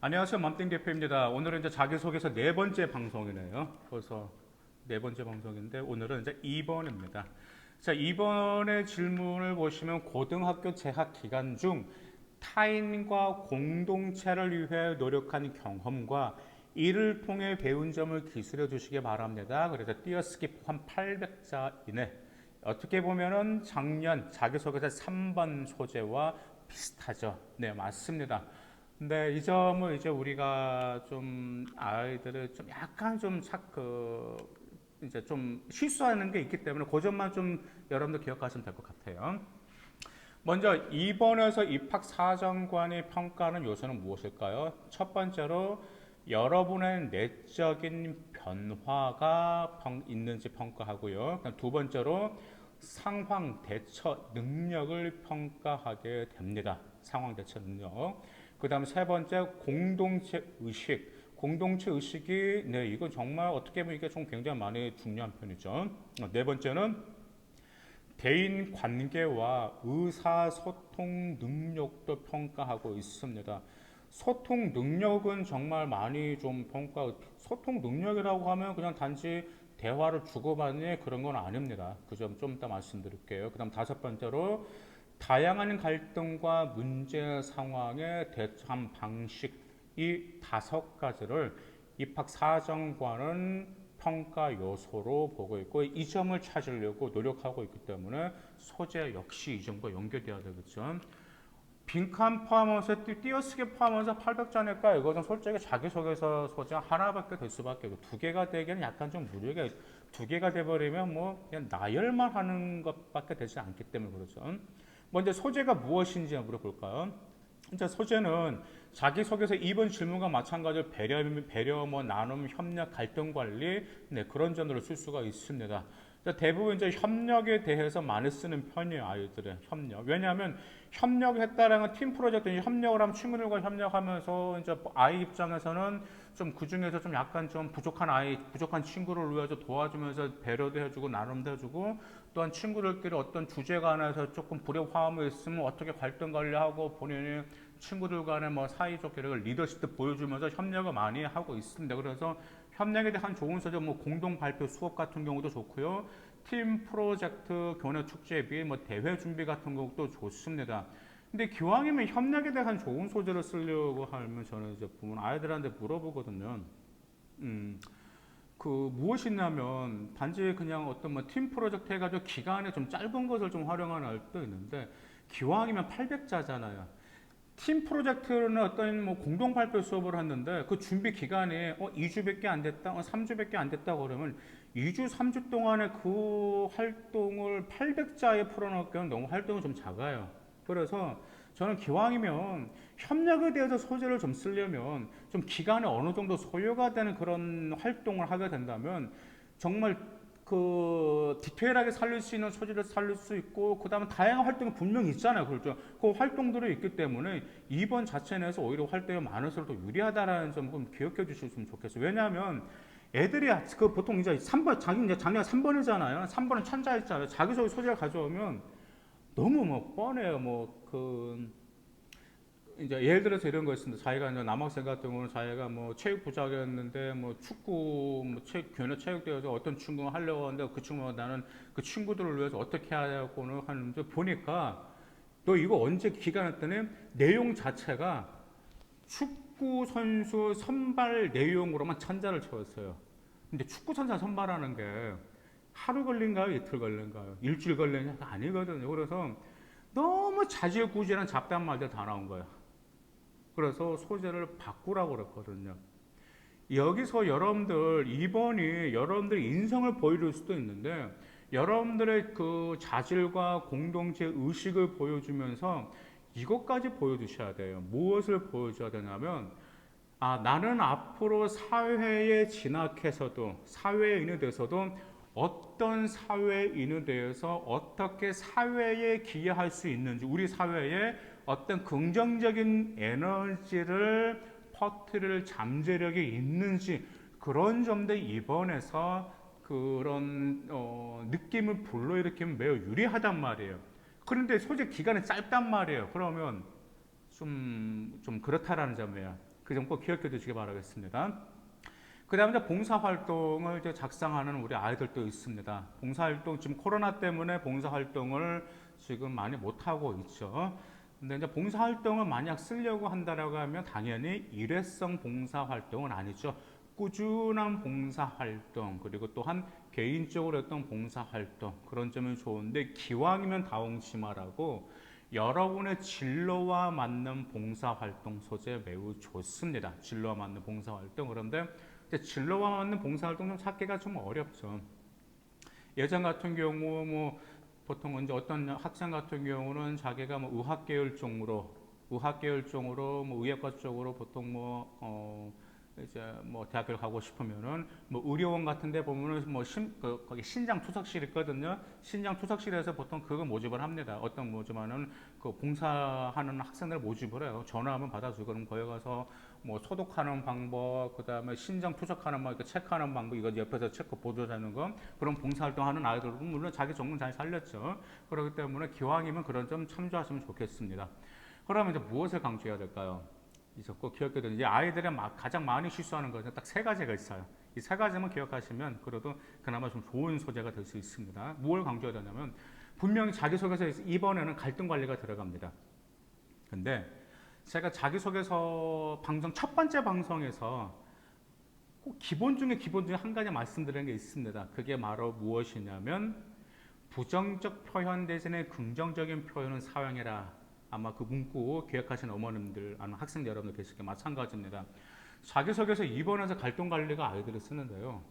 안녕하세요. 맘땡 대표입니다. 오늘은 이제 자기소개서 네 번째 방송이네요. 벌써 네 번째 방송인데 오늘은 이제 2번입니다. 자, 2번의 질문을 보시면 고등학교 재학 기간 중 타인과 공동체를 위해 노력한 경험과 이를 통해 배운 점을 기술해 주시기 바랍니다. 그래서 띄어쓰기 포함 800자 이내. 어떻게 보면은 작년 자기소개서 3번 소재와 비슷하죠. 네, 맞습니다. 근데 이 점을 이제 우리가 좀 아이들을 좀 약간 좀 이제 좀 실수하는 게 있기 때문에 그 점만 좀 여러분들 기억하시면 될 것 같아요. 먼저 2번에서 입학 사정관이 평가하는 요소는 무엇일까요? 첫 번째로 여러분의 내적인 변화가 있는지 평가하고요. 그다음 두 번째로 상황 대처 능력을 평가하게 됩니다. 상황 대처 능력. 그다음 세 번째 공동체 의식. 공동체 의식이 네 이건 정말 어떻게 보면 이게 좀 굉장히 많이 중요한 편이죠. 네 번째는 대인 관계와 의사소통 능력도 평가하고 있습니다. 소통 능력은 정말 많이 좀 소통 능력이라고 하면 그냥 단지 대화를 주고받는 그런 건 아닙니다. 그 점 좀 이따 말씀드릴게요. 그 다음 다섯 번째로 다양한 갈등과 문제 상황에 대처한 방식 이 다섯 가지를 입학 사정관은 평가 요소로 보고 있고 이 점을 찾으려고 노력하고 있기 때문에 소재 역시 이 점과 연결돼야 되겠죠. 빈칸 포함해서 띄어쓰기 포함해서 800자니까 이거는 솔직히 자기소개서 소재 하나밖에 될 수밖에 없고 두 개가 되기는 약간 좀 무리가 두 개가 돼버리면 뭐 그냥 나열만 하는 것밖에 되지 않기 때문에 그렇죠. 먼저 소재가 무엇인지 물어볼까요? 이제 소재는 자기소개서 2번 질문과 마찬가지로 배려, 나눔, 협력, 갈등 관리 네, 그런 점으로 쓸 수가 있습니다. 대부분 이제 협력에 대해서 많이 쓰는 편이에요, 아이들은 협력. 왜냐하면 협력했다라는 팀 프로젝트, 협력을 하면 친구들과 협력하면서 이제 아이 입장에서는 좀 그 중에서 좀 약간 좀 부족한 친구를 위해서 도와주면서 배려도 해주고 나눔도 해주고 또한 친구들끼리 어떤 주제 관해서 조금 불협화음이 있으면 어떻게 갈등 관리하고 본인이 친구들 간에 뭐 사이좋게 리더십도 보여주면서 협력을 많이 하고 있습니다. 그래서 협력에 대한 좋은 소재, 뭐 공동 발표 수업 같은 경우도 좋고요. 팀 프로젝트, 교내 축제비, 뭐 대회 준비 같은 것도 좋습니다. 근데 기왕이면 협력에 대한 좋은 소재를 쓰려고 하면 저는 이제 부모 아이들한테 물어보거든요. 음, 무엇이냐면 단지 그냥 어떤 뭐 팀 프로젝트 해가지고 기간에 좀 짧은 것을 좀 활용하는 아이도 있는데 기왕이면 800자잖아요. 팀 프로젝트는 어떤 뭐 공동 발표 수업을 했는데 그 준비 기간이 2주밖에 안 됐다, 3주밖에 안 됐다 그러면 2주, 3주 동안에 그 활동을 800자에 풀어넣기에는 너무 활동이 좀 작아요. 그래서 저는 기왕이면 협력에 대해서 소재를 좀 쓰려면 좀 기간이 어느 정도 소요가 되는 그런 활동을 하게 된다면 정말 디테일하게 살릴 수 있는 소재를 살릴 수 있고 그 다음에 다양한 활동이 분명히 있잖아요. 그렇죠. 그 활동들이 있기 때문에 이번 자체 내에서 오히려 활동이 많을수록 더 유리하다라는 점 좀 기억해 주셨으면 좋겠어요. 왜냐하면 애들이 보통 이제 3번 자기 이제 작년 3번이잖아요. 3번은 천자였잖아요. 자기소개 소재를 가져오면 너무 뭐 뻔해요. 이제 예를 들어서 이런 거 있습니다. 자기가 이제 남학생 같은 경우는 자기가 뭐 체육 부장이었는데 뭐 축구 교내 체육대회에서 어떤 친구가 하려고 하는데 그 친구가 나는 그 친구들을 위해서 어떻게 하려고 하는지 보니까 너 이거 언제 기간 했더니 내용 자체가 축구 선수 선발 내용으로만 천자를 채웠어요. 근데 축구 선수 선발하는 게 하루 걸린가요? 이틀 걸린가요? 일주일 걸리냐? 아니거든요. 그래서 너무 자질구지한 잡다한 말들 다 나온 거예요. 그래서 소재를 바꾸라고 그랬거든요. 여기서 여러분들 2번이 여러분들의 인성을 보여줄 수도 있는데 여러분들의 그 자질과 공동체 의식을 보여주면서 이것까지 보여주셔야 돼요. 무엇을 보여줘야 되냐면 나는 앞으로 사회에 진학해서도 사회인이 돼서도 어떤 사회인에 대해서 어떻게 사회에 기여할 수 있는지 우리 사회에 어떤 긍정적인 에너지를 퍼뜨릴 잠재력이 있는지 그런 점들 이번에서 그런 느낌을 불러일으키면 매우 유리하단 말이에요. 그런데 소재 기간이 짧단 말이에요. 그러면 좀 그렇다라는 점이에요. 그 점 꼭 기억해 두시기 바라겠습니다. 그 다음에 이제 봉사활동을 이제 작성하는 우리 아이들도 있습니다. 봉사활동, 지금 코로나 때문에 봉사활동을 지금 많이 못하고 있죠. 근데 이제 봉사활동을 만약 쓰려고 한다라고 하면 당연히 일회성 봉사활동은 아니죠. 꾸준한 봉사활동, 그리고 또한 개인적으로 했던 봉사활동, 그런 점이 좋은데, 기왕이면 다홍치마라고 여러분의 진로와 맞는 봉사활동 소재 매우 좋습니다. 진로와 맞는 봉사활동. 그런데 진로와 맞는 봉사활동 좀 찾기가 좀 어렵죠. 예전 같은 경우 뭐 보통 이제 어떤 학생 같은 경우는 자기가 뭐 의학계열 쪽으로 뭐 의학과 쪽으로 보통 이제 뭐 대학교를 가고 싶으면은 뭐 의료원 같은데 보면은 거기 신장 투석실 있거든요. 신장 투석실에서 보통 그거 모집을 합니다. 어떤 모집하는 그 봉사하는 학생들 모집을 해요. 전화하면 받아주고, 그럼 거기 가서 뭐 소독하는 방법, 그 다음에 신장 투석하는 거, 체크하는 방법, 이거 옆에서 체크 보조하는 거, 그런 봉사활동하는 아이들은 물론 자기 전공 잘 살렸죠. 그렇기 때문에 기왕이면 그런 점 참조하시면 좋겠습니다. 그러면 이제 무엇을 강조해야 될까요? 이제 꼭 기억해야 되는, 이제 아이들이 가장 많이 실수하는 것은 딱 세 가지가 있어요. 이 세 가지만 기억하시면 그래도 그나마 좀 좋은 소재가 될 수 있습니다. 뭘 강조해야 되냐면, 분명히 자기소개서 이번에는 갈등 관리가 들어갑니다. 근데 제가 자기소개서 방송 첫 번째 방송에서 꼭 기본 중에 한 가지 말씀드리는 게 있습니다. 그게 바로 무엇이냐면, 부정적 표현 대신에 긍정적인 표현은 사용해라. 아마 그 문구 기억하시는 어머님들, 아니면 학생 여러분들 계실 게 마찬가지입니다. 자기소개서 2번에서 갈등 관리가 아이들이 쓰는데요.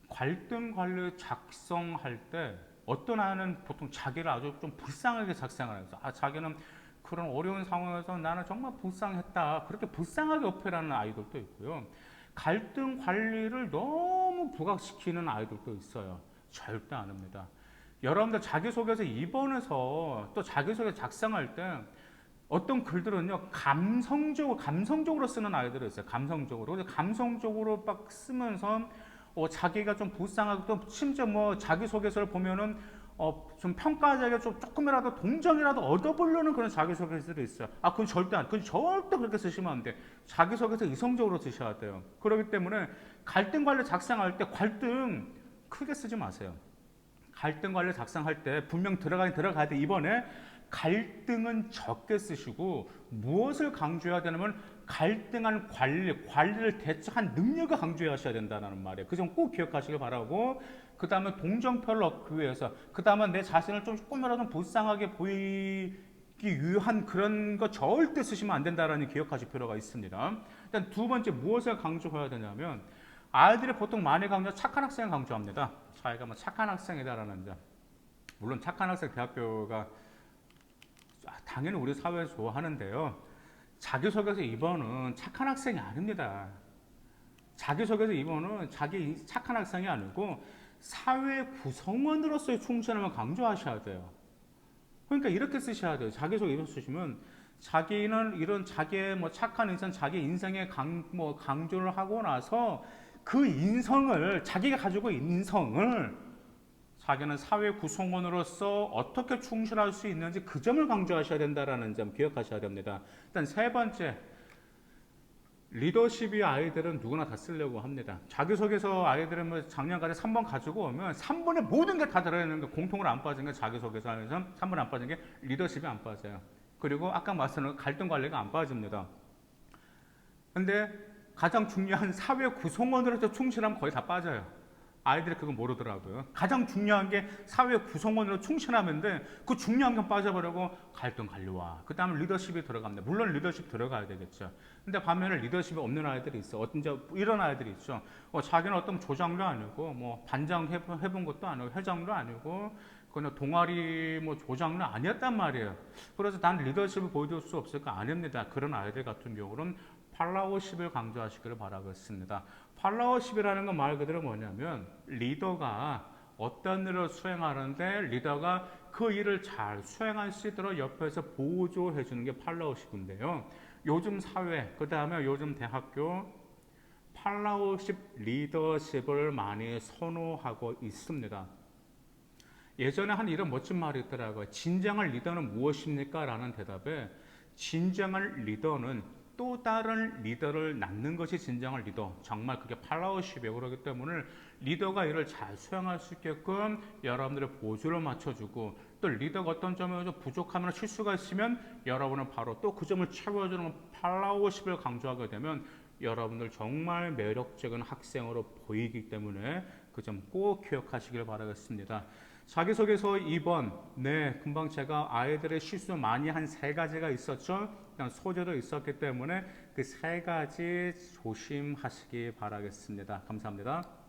갈등 관리 작성할 때 어떤 아이는 보통 자기를 아주 좀 불쌍하게 작성을 해서, 자기는 그런 어려운 상황에서 나는 정말 불쌍했다, 그렇게 불쌍하게 어필하는 아이들도 있고요. 갈등 관리를 너무 부각시키는 아이들도 있어요. 절대 안 합니다. 여러분들 자기소개서 2번에서 또 자기소개 작성할 때 어떤 글들은요, 감성적으로 쓰는 아이들이 있어요. 감성적으로 막 쓰면서 자기가 좀 불쌍하고, 또 심지어 뭐 자기소개서를 보면은 좀 평가자에게 조금이라도 동정이라도 얻어보려는 그런 자기소개서들이 있어요. 그건 절대 그렇게 쓰시면 안 돼. 자기소개서 이성적으로 쓰셔야 돼요. 그렇기 때문에 갈등 관리 작성할 때 갈등 크게 쓰지 마세요. 갈등 관리 작성할 때 분명 들어가야 돼. 이번에 갈등은 적게 쓰시고, 무엇을 강조해야 되냐면 갈등한 관리를 대처한 능력을 강조하셔야 된다는 말이에요. 그 점 꼭 기억하시길 바라고, 그 다음에 동정표를 얻기 위해서, 그 다음에 내 자신을 좀 조금이라도 불쌍하게 보이기 위한 그런 거 절대 쓰시면 안 된다는 기억하실 필요가 있습니다. 일단 두 번째, 무엇을 강조해야 되냐면, 아이들이 보통 많이 착한 학생을 강조합니다. 자기가 뭐 착한 학생이다라는 점. 물론 착한 학생 대학교가 당연히 우리 사회에서 좋아하는데요. 자기소개서 2번은 착한 학생이 아닙니다. 자기소개서 2번은 자기 착한 학생이 아니고 사회 구성원으로서의 충실함을 강조하셔야 돼요. 그러니까 이렇게 쓰셔야 돼요. 자기소개 2번 쓰시면, 자기는 이런 자기의 뭐 착한 인생, 자기 인생에 강조를 하고 나서 그 인성을, 자기가 가지고 있는 인성을 자기는 사회 구성원으로서 어떻게 충실할 수 있는지 그 점을 강조하셔야 된다는 점 기억하셔야 됩니다. 일단 세 번째, 리더십이 아이들은 누구나 다 쓰려고 합니다. 자기소개서 아이들은 뭐 작년까지 3번 가지고 오면 3번에 모든 게 다 들어있는 게, 공통으로 안 빠진 게 자기소개서 하면서 3번에 안 빠진 게 리더십이 안 빠져요. 그리고 아까 말씀드린 갈등 관리가 안 빠집니다. 근데 가장 중요한 사회 구성원으로서 충실하면 거의 다 빠져요. 아이들이 그거 모르더라고요. 가장 중요한 게 사회 구성원으로 충실하면데, 그 중요한 건 빠져버리고 갈등 관리와 그 다음에 리더십이 들어갑니다. 물론 리더십 들어가야 되겠죠. 근데 반면에 리더십이 없는 아이들이 있어. 이런 아이들이 있죠. 자기는 어떤 조장도 아니고, 뭐 반장 해본 것도 아니고, 회장도 아니고, 그냥 동아리 뭐 조장도 아니었단 말이에요. 그래서 난 리더십을 보여줄 수 없을까? 아닙니다. 그런 아이들 같은 경우는 팔로워십을 강조하시기를 바라겠습니다. 팔로워십이라는 건 말 그대로 뭐냐면, 리더가 어떤 일을 수행하는데 리더가 그 일을 잘 수행할 수 있도록 옆에서 보조해 주는 게 팔로워십인데요. 요즘 사회, 그 다음에 요즘 대학교 팔로워십, 리더십을 많이 선호하고 있습니다. 예전에 한 이런 멋진 말이 있더라고요. 진정한 리더는 무엇입니까? 라는 대답에, 진정한 리더는 또 다른 리더를 낳는 것이 진정한 리더. 정말 그게 팔로워십이에요. 그렇기 때문에 리더가 이를 잘 수행할 수 있게끔 여러분들의 보조를 맞춰주고, 또 리더가 어떤 점에 좀 부족하거나 실수가 있으면 여러분은 바로 또 그 점을 채워주는 팔로워십을 강조하게 되면 여러분들 정말 매력적인 학생으로 보이기 때문에 그 점 꼭 기억하시길 바라겠습니다. 자기소개서 2번. 네, 금방 제가 아이들의 실수 많이 한 세 가지가 있었죠. 그냥 소재도 있었기 때문에 그 세 가지 조심하시기 바라겠습니다. 감사합니다.